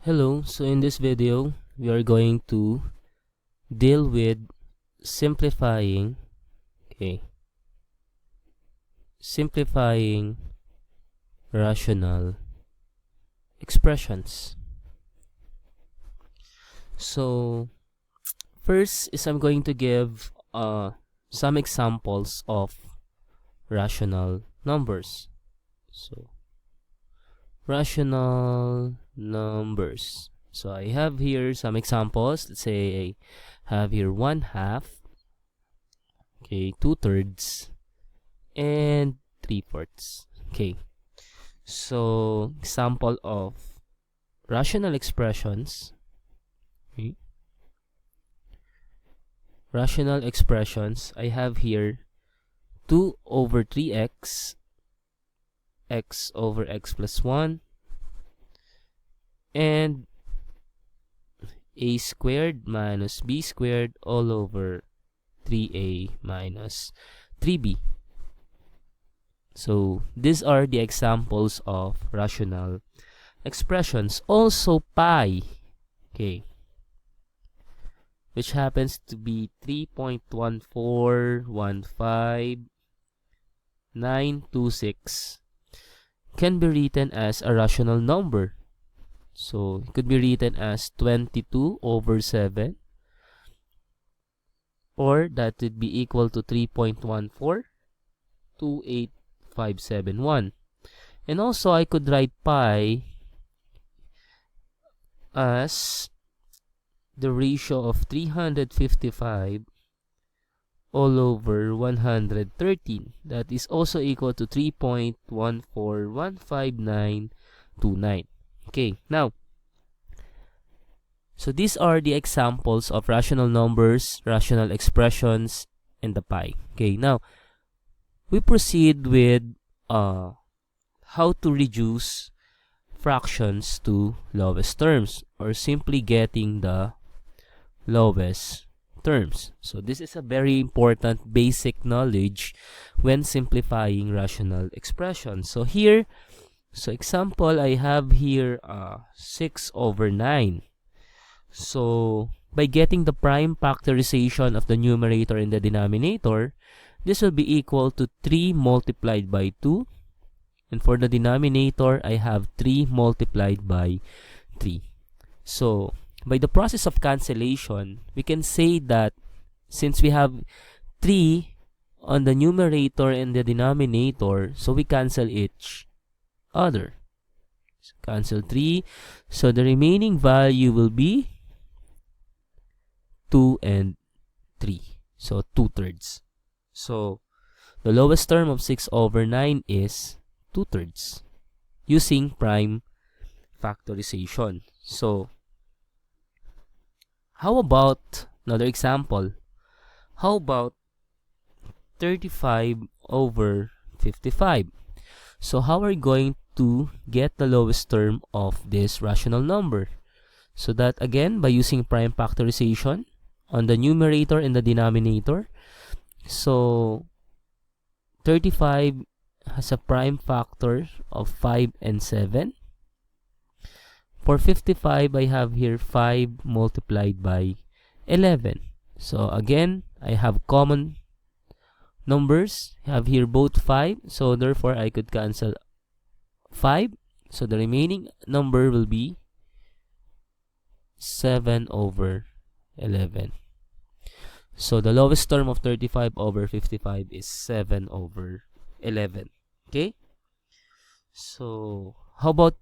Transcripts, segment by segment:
Hello, so in this video, we are going to deal with simplifying, okay, simplifying rational expressions. So first is I'm going to give some examples of rational numbers. So rational numbers. So I have here some examples. Let's say I have here 1/2, okay, 2/3, and 3/4. Okay, so example of rational expressions. Okay. Rational expressions, I have here 2 over 3x, x over x plus 1, and a squared minus b squared all over 3a minus 3b. So these are the examples of rational expressions. Also pi, okay, which happens to be 3.1415926, can be written as a rational number. So it could be written as 22 over 7, or that would be equal to 3.1428571. And also I could write pi as the ratio of 355 all over 113. That is also equal to 3.1415929. Okay, now, so these are the examples of rational numbers, rational expressions, and the pi. Okay, now, we proceed with how to reduce fractions to lowest terms, or simply getting the lowest terms. So this is a very important basic knowledge when simplifying rational expressions. So here, example, I have here 6 over 9. So by getting the prime factorization of the numerator and the denominator, this will be equal to 3 multiplied by 2. And for the denominator, I have 3 multiplied by 3. So by the process of cancellation, we can say that since we have 3 on the numerator and the denominator, so we cancel each other. So cancel 3. So the remaining value will be 2 and 3. So 2/3. So the lowest term of 6 over 9 is 2/3 using prime factorization. So how about another example? How about 35 over 55? So how are we going to get the lowest term of this rational number? So that again, by using prime factorization on the numerator and the denominator. So 35 has a prime factor of 5 and 7. For 55, I have here 5 multiplied by 11. So again, I have common numbers. I have here both 5. So therefore, I could cancel 5. So the remaining number will be 7 over 11. So the lowest term of 35 over 55 is 7 over 11. Okay? So how about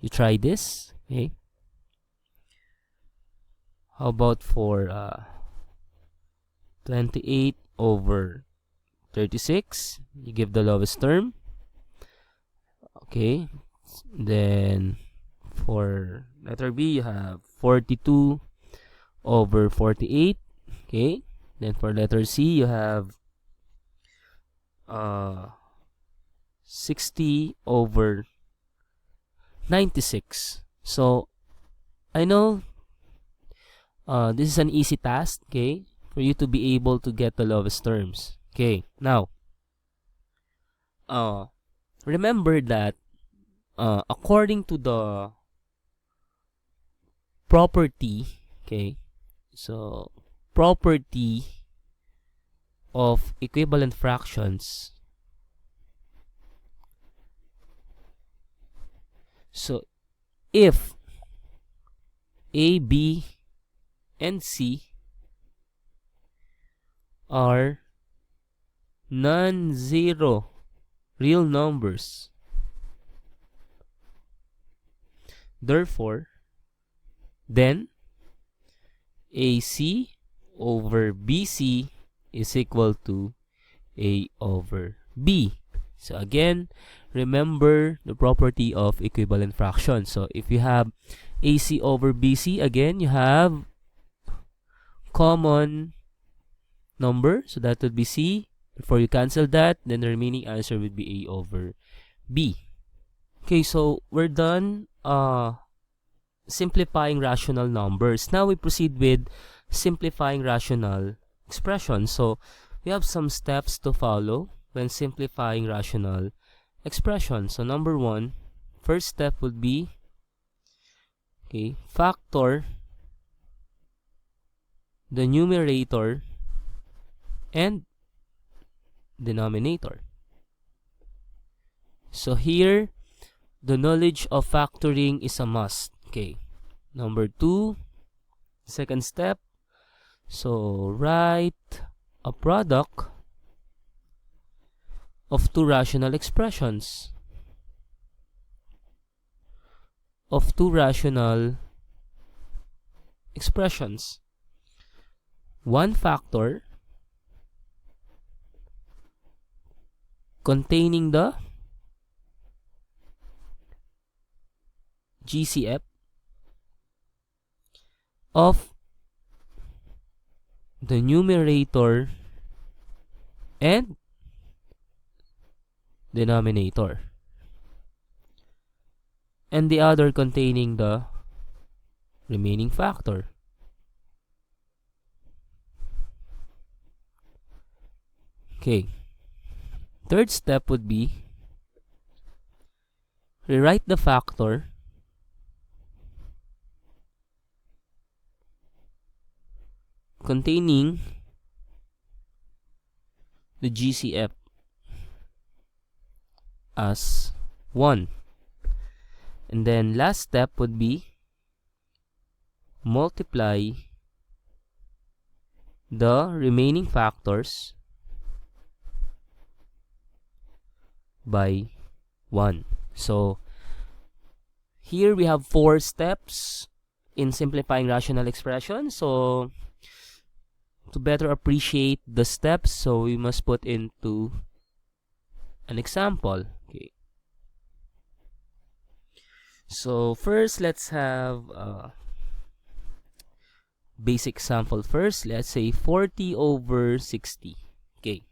you try this? Okay? How about for 28 over 36? You give the lowest term. Okay? Then for letter B, you have 42 over 48. Okay? Then for letter C, you have 60 over 96. So I know this is an easy task, okay, for you to be able to get the lowest terms. Okay, now remember that according to the property, okay, so property of equivalent fractions. So if A, B, and C are non-zero real numbers, therefore, then AC over BC is equal to A over B. So again, remember the property of equivalent fractions. So if you have AC over BC, again, you have common number. So that would be C. Before you cancel that, then the remaining answer would be A over B. Okay, so we're done simplifying rational numbers. Now we proceed with simplifying rational expressions. So we have some steps to follow when simplifying rational expressions. So number one, first step would be, okay, factor the numerator and denominator. So here, the knowledge of factoring is a must. Okay. Number two, second step. So write a product of two rational expressions. Of two rational expressions. One factor containing the GCF of the numerator and denominator, and the other containing the remaining factor. Okay. Third step would be rewrite the factor containing the GCF as 1. And then last step would be multiply the remaining factors by 1. So here we have 4 steps in simplifying rational expressions. So to better appreciate the steps, so we must put into an example. Okay. So first, let's have a basic example first. Let's say 40 over 60. Okay.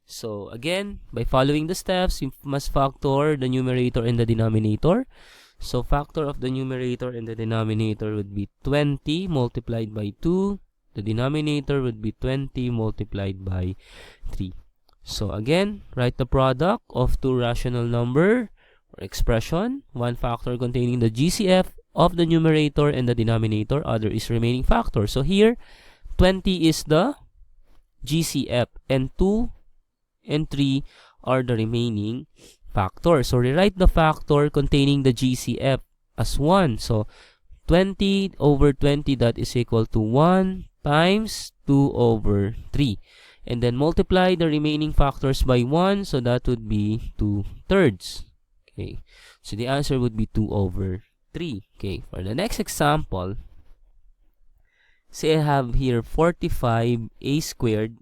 So again, by following the steps, you must factor the numerator and the denominator. So factor of the numerator and the denominator would be 20 multiplied by 2. The denominator would be 20 multiplied by 3. So again, write the product of two rational number or expression. One factor containing the GCF of the numerator and the denominator. Other is remaining factor. So here, 20 is the GCF and 2 and 3 are the remaining factors. So rewrite the factor containing the GCF as 1. So 20 over 20, that is equal to 1 times 2 over 3. And then multiply the remaining factors by 1, so that would be 2/3. Okay, so the answer would be 2 over 3. Okay, for the next example, say I have here 45 a squared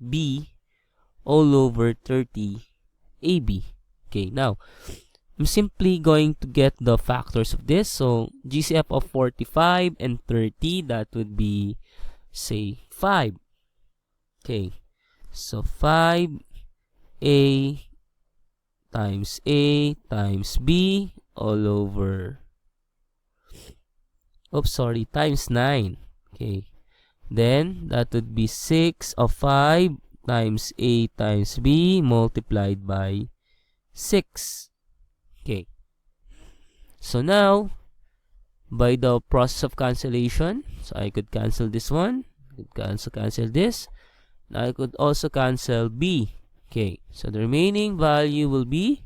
b all over 30 ab. Okay, now I'm simply going to get the factors of this. So GCF of 45 and 30, that would be, say, 5. Okay, so 5a times b all over, times 9. Okay, then that would be 6 of 5 times a times b multiplied by 6. Okay, so now by the process of cancellation. So I could cancel this one, I could also cancel this. Now I could also cancel B. Okay, so the remaining value will be,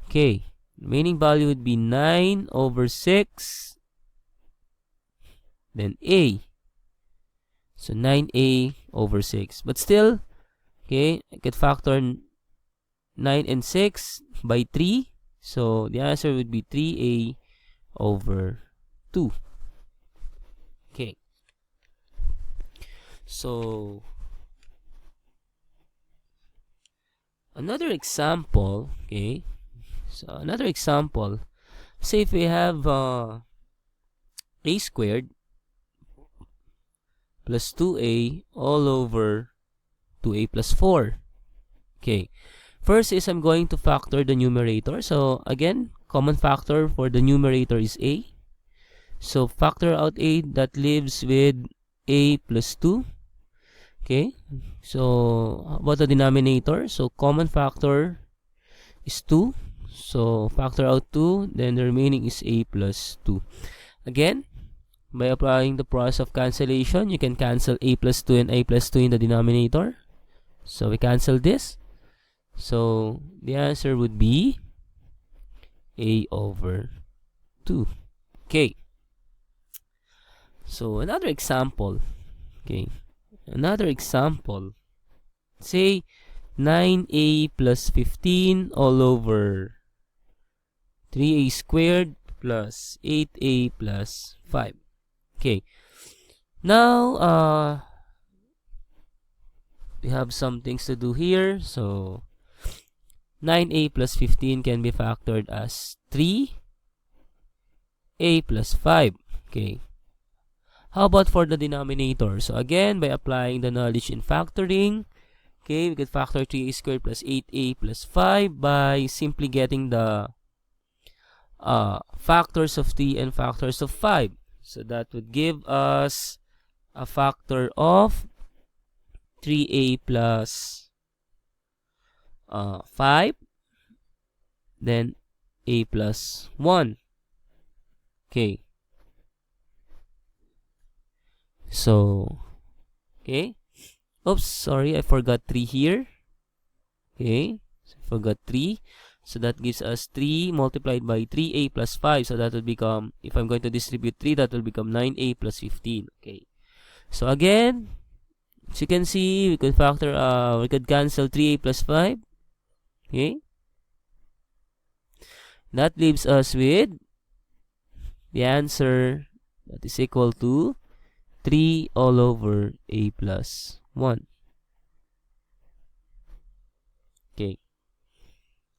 okay, remaining value would be 9 over 6, then A. So 9A over 6. But still, okay, I could factor 9 and 6 by 3. So the answer would be 3A over 2. Okay. So another example, okay. So another example, say if we have A squared plus 2A all over 2A plus 4. Okay. First is I'm going to factor the numerator. So again, common factor for the numerator is A. So factor out A, that leaves with A plus 2. Okay. So how about the denominator? So common factor is 2. So factor out 2, then the remaining is A plus 2. Again, by applying the process of cancellation, you can cancel A plus 2 and A plus 2 in the denominator. So we cancel this. So the answer would be A over 2. Okay. So another example. Okay. Another example. Say 9A plus 15 all over 3A squared plus 8A plus 5. Okay. Now, we have some things to do here. So 9A plus 15 can be factored as 3A plus 5. Okay. How about for the denominator? So again, by applying the knowledge in factoring, okay, we could factor 3A squared plus 8A plus 5 by simply getting the factors of 3 and factors of 5. So that would give us a factor of 3A plus 5, then A plus 1. Okay. So, okay. Oops, sorry, I forgot 3 here. Okay, so I forgot 3. So that gives us 3 multiplied by 3A plus 5. So that would become, if I'm going to distribute 3, that will become 9A plus 15. Okay. So again, as you can see, we could factor, we could cancel 3A plus 5. Okay. That leaves us with the answer that is equal to 3 all over A plus 1. Okay.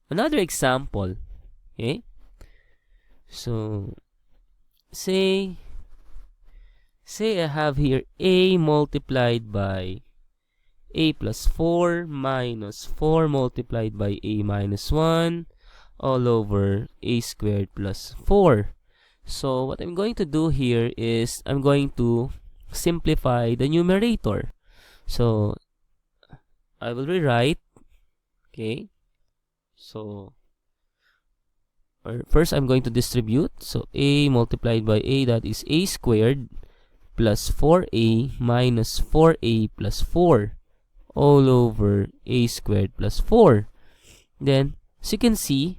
Another example. Okay. So, say I have here A multiplied by A plus 4 minus 4 multiplied by A minus 1 all over A squared plus 4. So what I'm going to do here is I'm going to simplify the numerator. So I will rewrite. Okay. So first I'm going to distribute. So A multiplied by A, that is A squared plus 4A minus 4A plus 4 all over A squared plus 4. Then, as you can see,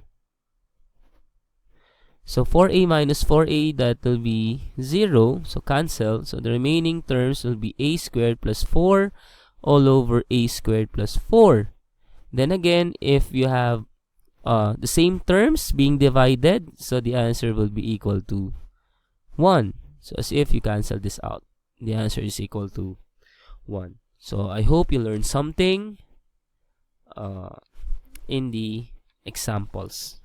so 4A minus 4A, that will be 0, so cancel. So the remaining terms will be A squared plus 4 all over A squared plus 4. Then again, if you have the same terms being divided, so the answer will be equal to 1. So as if you cancel this out, the answer is equal to 1. So I hope you learned something in the examples.